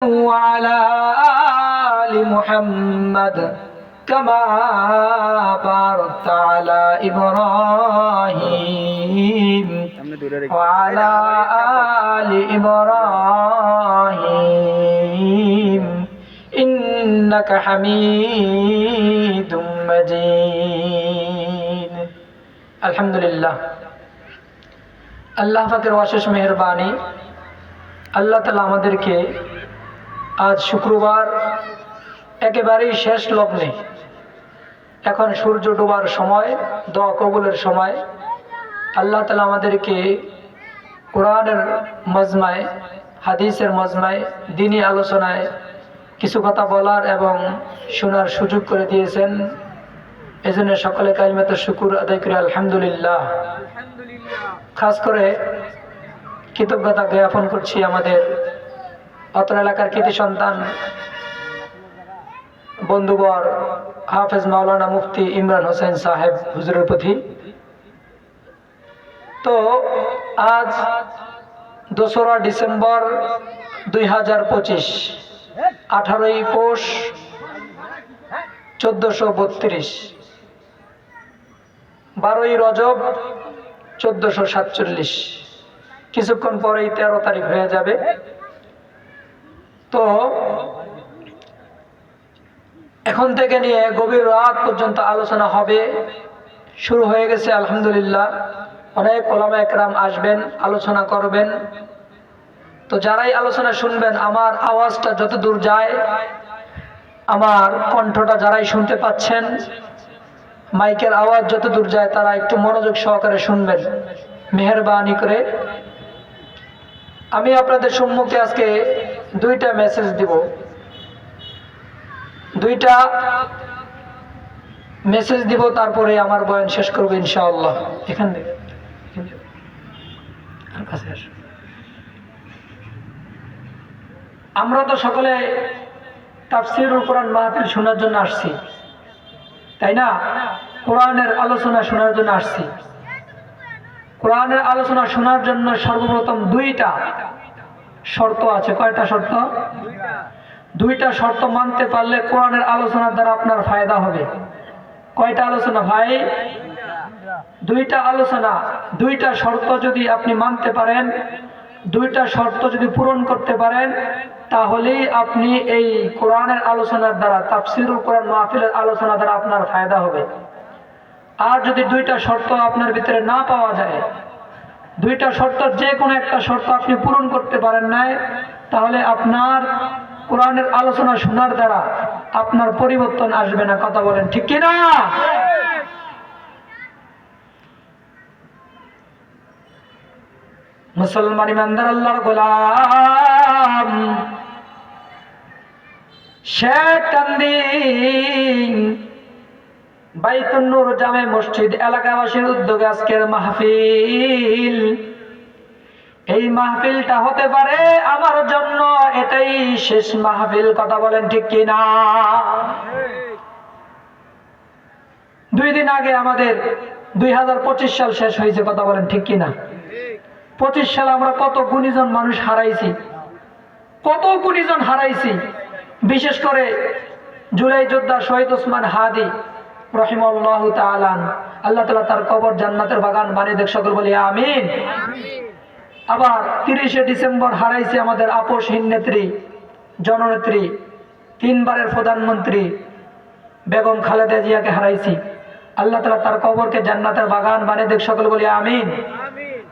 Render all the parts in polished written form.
وعلى آل محمد كما باركت على إبراهيم وعلى آل إبراهيم إنك حميد مجيد الحمد لله আল্লাহ পাকের অশেষ মেহেরবানি আল্লাহ তাআলা আমাদেরকে আজ শুক্রবার একেবারেই শেষ লগ্নে, এখন সূর্য ডোবার সময়, দোয়া কবুলের সময়, আল্লাহ তাআলা আমাদেরকে কোরআনের মজমায়, হাদিসের মজমায়, দ্বীনি আলোচনায় কিছু কথা বলার এবং শোনার সুযোগ করে দিয়েছেন। এজন্য সকলে কালিমাতুশ শুকর আদায় করে আলহামদুলিল্লাহ। খাস করে কৃতজ্ঞতা জ্ঞাপন করছি আমাদের অত্র এলাকার কৃতি সন্তান বন্ধুবর হাফেজ মাওলানা মুফতি ইমরান হোসেন সাহেব হুজুরের প্রতি। তো আজ 2রা ডিসেম্বর 2025, 18ই পৌষ 1432, 12ই রজব 1447, কিছুক্ষণ পরেই 13 তারিখ হয়ে যাবে। তো এখন থেকে নিয়ে গভীর রাত পর্যন্ত আলোচনা হবে, শুরু হয়ে গেছে আলহামদুলিল্লাহ। অনেক ওলামা একরাম আসবেন, আলোচনা করবেন। তো যারাই আলোচনা শুনবেন, আমার আওয়াজটা যত দূর যায়, আমার কণ্ঠটা যারাই শুনতে পাচ্ছেন, মাইকের আওয়াজ যত দূর যায়, তারা একটু মনোযোগ সহকারে শুনবেন মেহেরবানি করে। আমি আপনাদের সম্মুখে আজকে 2টা মেসেজ দিব, 2টা মেসেজ দিব, তারপরে আমার বয়ান শেষ করব ইনশাআল্লাহ। এখান থেকে আমরা তো সকলে তাফসীরুল কোরআন মাহফিল শোনার জন্য আসছি, তাই না? কোরআনের আলোচনা শোনার জন্য আসছি। কোরআনের আলোচনা শোনার জন্য সর্বপ্রথম 2টা শর্ত আছে। কয়টা শর্ত? 2টা শর্ত মানতে পারলে কোরআনের আলোচনার দ্বারা আপনার ফায়দা হবে। কয়টা আলোচনা ভাই? 2টা আলোচনা, 2টা শর্ত যদি আপনি মানতে পারেন, 2টা শর্ত যদি পূরণ করতে পারেন, তাহলেই আপনি এই কোরআনের আলোচনার দ্বারা, তাফসীরুল কোরআন মাহফিলের আলোচনা দ্বারা আপনার ফায়দা হবে। আর যদি 2টা শর্ত আপনার ভিতরে না পাওয়া যায়, 2টা শর্ত যে কোনো একটা শর্ত আপনি পূরণ করতে পারেন না, তাহলে আপনার কোরআনের আলোচনা শোনার দ্বারা আপনার পরিবর্তন আসবে না। কথা বলেন ঠিক কি না? মুসলমান ইমানদার আল্লাহর গোলাম শেখ কান্দি বাইতুন নূর জামে মসজিদ এলাকাবাসীর উদ্যোগে আজকের মাহফিল, এই মাহফিলটা হতে পারে আমার জন্য এটাই শেষ মাহফিল। কথা বলেন ঠিক কি না? 2 দিন আগে আমাদের 2025 সাল শেষ হয়েছে। কথা বলেন ঠিক কি না? 25 সালে আমরা কত গুণীজন মানুষ হারাইছি, কত গুণীজন হারাইছি। বিশেষ করে জুলাই যোদ্ধা শহীদ ওসমান হাদি রহিমাহুল্লাহ তাআলা, আল্লাহ তাআলা তার কবর জান্নাতের বাগান বানিয়ে দেখ, সকল বলি আমিন। আবার 30শে ডিসেম্বর হারাইছি আমাদের আপসহীন নেত্রী, জননেত্রী, 3 বারের প্রধানমন্ত্রী বেগম খালেদা জিয়াকে হারাইছি। আল্লাহ তাআলা তার কবরকে জান্নাতের বাগান বানিয়ে দেখ, সকল বলি আমিন।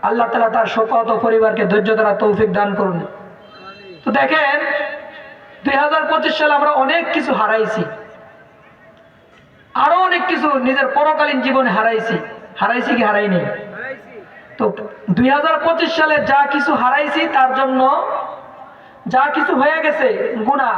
আল্লাহ তাআলা তার শোকত পরিবারকে ধৈর্য দ্বারা তৌফিক দান করুন। তো দেখেন, 2025 সালে আমরা অনেক কিছু হারাইছি, আরো অনেক কিছু নিজের পরকালীন জীবনে হারাইছি। হারাইছি কি হারাইনি? তো 2025 সালে যা কিছু হারাইছি, তার জন্য যা কিছু হয়ে গেছে গুনাহ,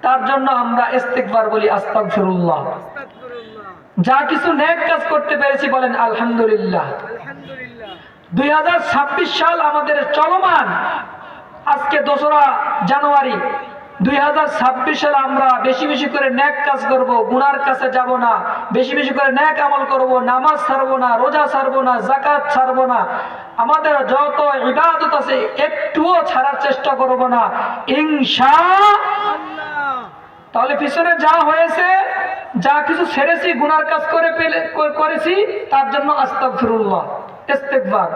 তার জন্য আমরা ইস্তিগফার বলি, আস্তাগফিরুল্লাহ। যা কিছু নেক কাজ করতে পেরেছি বলেন আলহামদুলিল্লাহ। 2026 সাল আমাদের চলমান, আজকে 2রা জানুয়ারি 2026 সালে আমরা বেশি বেশি করে নেক কাজ করব, গুনার কাছে যাব না, বেশি বেশি করে নেক আমল করব, নামাজ ছাড়বো না, রোজা ছাড়বো না, যাকাত ছাড়বো না, আমাদের যত ইবাদত আছে একটুও ছাড়ার চেষ্টা করব না ইনশাআল্লাহ। তাহলে পিছনে যা হয়েছে, যা কিছু ছেড়েছি, গুনার কাজ করেছি, তার জন্য আস্তাগফিরুল্লাহ, ইস্তিগফার।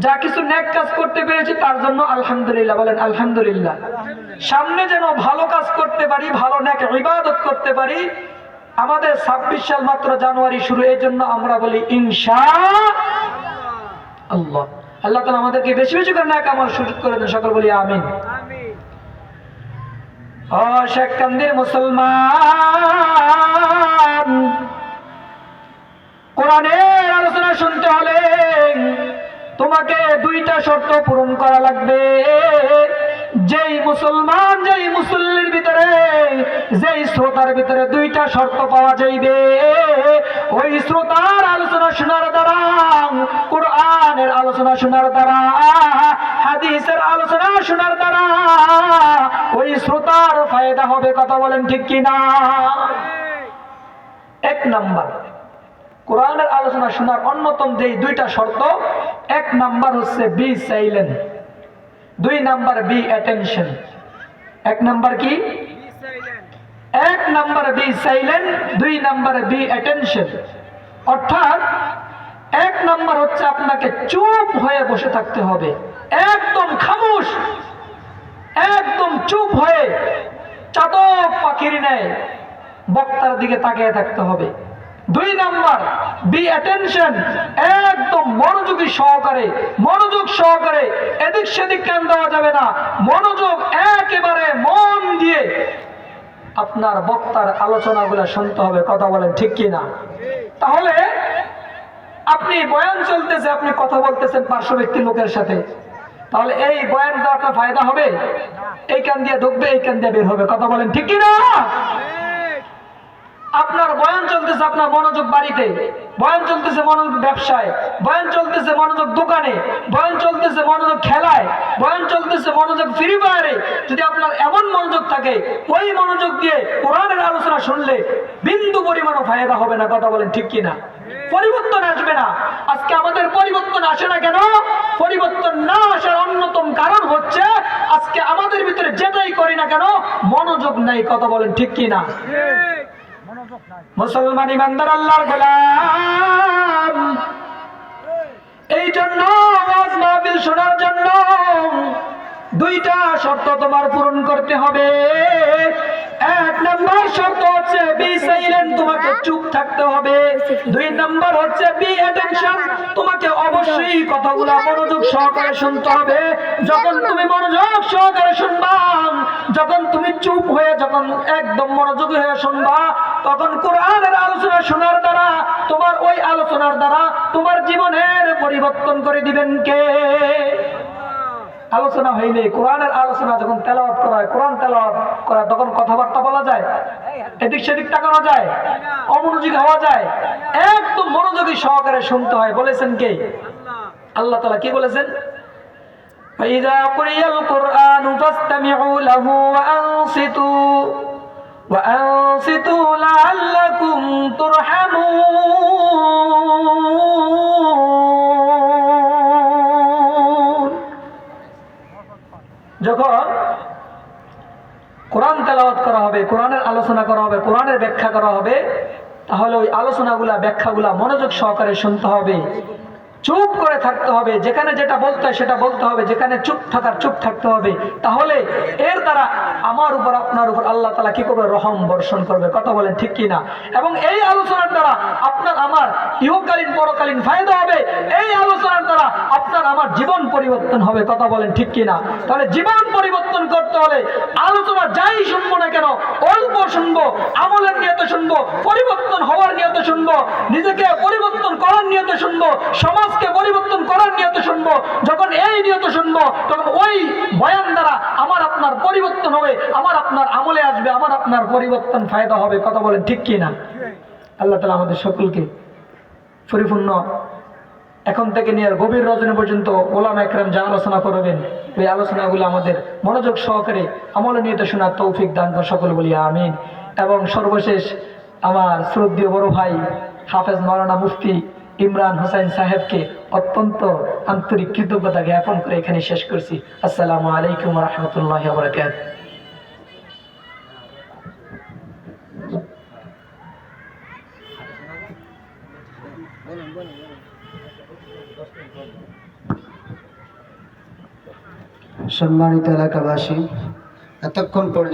যা কিছু নেক কাজ করতে পেরেছি তার জন্য আলহামদুলিল্লাহ, বলেন আলহামদুলিল্লাহ। সামনে যেন ভালো কাজ করতে পারি, ভালো নেক ইবাদত করতে পারি। আমাদের 26 সাল মাত্র জানুয়ারি শুরু, এই জন্য আমরা বলি ইনশাআল্লাহ। আল্লাহ তাআলা আমাদেরকে বেশি বেশি করে নেক আমল সুযোগ করে দেন, সকল বলি আমিন। ও শেখ কান্দির মুসলমান, কোরআনের আলোচনা শুনতে হলে তোমাকে দুইটা শর্ত পূরণ করা লাগবে। যেই মুসলমান, যেই মুসল্লির ভিতরে, যেই শ্রোতার ভিতরে দুইটা শর্ত পাওয়া যাইবে, ওই শ্রোতার আলোচনা শোনার দ্বারা, কোরআনের আলোচনা শোনার দ্বারা, হাদিসের আলোচনা শোনার দ্বারা ওই শ্রোতার ফায়দা হবে। কথা বলেন ঠিক কিনা? এক নাম্বার, কোরআনের আলোচনা শোনার অন্যতম যেই দুইটা শর্ত, এক নাম্বার হচ্ছে বি সাইলেন্ট, দুই নাম্বার বি অ্যাটেনশন। এক নাম্বার কি? এক নাম্বার বি সাইলেন্ট, দুই নাম্বার বি অ্যাটেনশন। অর্থাৎ এক নাম্বার হচ্ছে আপনাকে চুপ হয়ে বসে থাকতে হবে, একদম খামোশ, একদম চুপ হয়ে চাতক পাখির ন্যায় বক্তার দিকে তাকিয়ে থাকতে হবে। দুই নাম্বার বি অ্যাটেনশন, একদম মনোযোগী সহকারে, মনোযোগ সহকারে, এদিক সেদিক কান দেওয়া যাবে না, মনোযোগ একেবারে মন দিয়ে আপনার বক্তার আলোচনাগুলো শুনতে হবে। কথা বলেন ঠিক কিনা? তাহলে আপনি বয়ান চলতেছে, আপনি কথা বলতেছেন পার্শ্ব ব্যক্তি লোকের সাথে, তাহলে এই বয়ান দেওয়া আপনার ফায়দা হবে? এই কান দিয়ে ঢুকবে, এই কান দিয়ে বের হবে। কথা বলেন ঠিক কিনা? আপনার বয়ান চলতেছে, আপনার মনোযোগ বাড়িতে, বয়ান চলতেছে মনোযোগ ব্যবসায়, বয়ান চলতেছে মনোযোগ দোকানে, বয়ান চলতেছে মনোযোগ খেলায়, বয়ান চলতেছে মনোযোগ ফ্রি ফায়ারে। যদি আপনার এমন মনোযোগ থাকে, ওই মনোযোগ দিয়ে কোরআনের আলোচনা শুনলে বিন্দু পরিমাণও ফায়দা হবে না। কথা বলেন ঠিক কিনা? পরিবর্তন আসবে না। আজকে আমাদের পরিবর্তন আসে না কেন? পরিবর্তন না আসার অন্যতম কারণ হচ্ছে আজকে আমাদের ভিতরে যেটাই করি না কেন মনোযোগ নাই। কথা বলেন ঠিক কিনা? মুসলমান ইমানদার আল্লাহর গোলাম, এই জন্য ওয়াজ মাহফিল শোনার জন্য দুইটা শর্ত তোমার পূরণ করতে হবে। এক নাম্বার শর্ত হচ্ছে বি সাইলেন্ট, তোমাকে চুপ থাকতে হবে। দুই নাম্বার হচ্ছে বি অ্যাটেনশন, তোমাকে অবশ্যই কথাগুলো মনোযোগ সহকারে শুনতে হবে। যখন তুমি মনোযোগ সহকারে শুনবা, যখন তুমি চুপ হয়ে, যখন একদম মনোযোগী হয়ে শুনবা, তখন কোরআনের আলোচনা শোনার দ্বারা, তোমার ওই আলোচনার দ্বারা তোমার জীবনের পরিবর্তন করে দিবেন কে? আলোচনা হইলে, কোরআনের আলোচনা যখন তেলাওয়াত করা হয়, কোরআন তেলাওয়াত করা, তখন কথাবার্তা বলা যায়, এদিক সেদিক তাকানো যায়, অমনোযোগী হওয়া যায়, একদম মনোযোগী সহকারে শুনতে হয়। বলেছেন কে? আল্লাহ তাআলা কি বলেছেন? ফাইযা কুরিয়াল কুরআনু ফাসতামিউ লাহু ওয়া আনসিতু লাআল্লাকুম তুরহামুন। যখন কোরআন তেলাওয়াত করা হবে, কোরআনের আলোচনা করা হবে, কোরআনের ব্যাখ্যা করা হবে, তাহলে ওই আলোচনাগুলা, ব্যাখ্যাগুলা মনোযোগ সহকারে শুনতে হবে, চুপ করে থাকতে হবে। যেখানে যেটা বলতে হয় সেটা বলতে হবে, যেখানে চুপ থাকতে হবে। তাহলে এর দ্বারা আমার উপর, আপনার উপর আল্লাহ তাআলা কি করবে? রহম বর্ষণ করবে। কথা বলেন ঠিক কিনা? এবং এই আলোচনার দ্বারা আপনার আমার ইহকালীন পরকালীন ফায়দা হবে। এই আলোচনার দ্বারা আপনার আমার জীবন পরিবর্তন হবে। কথা বলেন ঠিক কিনা? তাহলে জীবন পরিবর্তন করতে হলে আলোচনা যাই শুনবো না কেন, অল্প শুনবো, আমলের নিয়তে শুনবো, পরিবর্তন হওয়ার নিয়তে শুনবো, নিজেকে পরিবর্তন করার নিয়তে শুনবো, সমাজকে পরিবর্তন করার নিয়তে শুনবো। যখন এই নিয়তে শুনবো, তখন ওই বয়ান দ্বারা আমার আপনার পরিবর্তন হবে, আমার আপনার আমলে আসবে, আমার আপনার পরিবর্তন ফায়দা হবে। কথা বলেন ঠিক কিনা? আল্লাহ তাআলা আমাদের সকলকে পরিপূর্ণ এখন থেকে নিয়ে গভীর রজনী পর্যন্ত ওলামা একরাম যা আলোচনা করবেন, ওই আলোচনাগুলো আমাদের মনোযোগ সহকারে আমলে নিয়তে শোনার তৌফিক দান করে সকল বলি আমিন। এবং সর্বশেষ আমার শ্রদ্ধেয় বড় ভাই হাফেজ মাওলানা মুফতি ইমরান হোসেন সাহেবকে অত্যন্ত আন্তরিক কৃতজ্ঞতা জ্ঞাপন করে এখানে শেষ করছি। আসসালামু আলাইকুম ওয়া রাহমাতুল্লাহি ওয়া বারাকাতুহু। সম্মানিত এলাকাবাসী, এতক্ষণ পর্যন্ত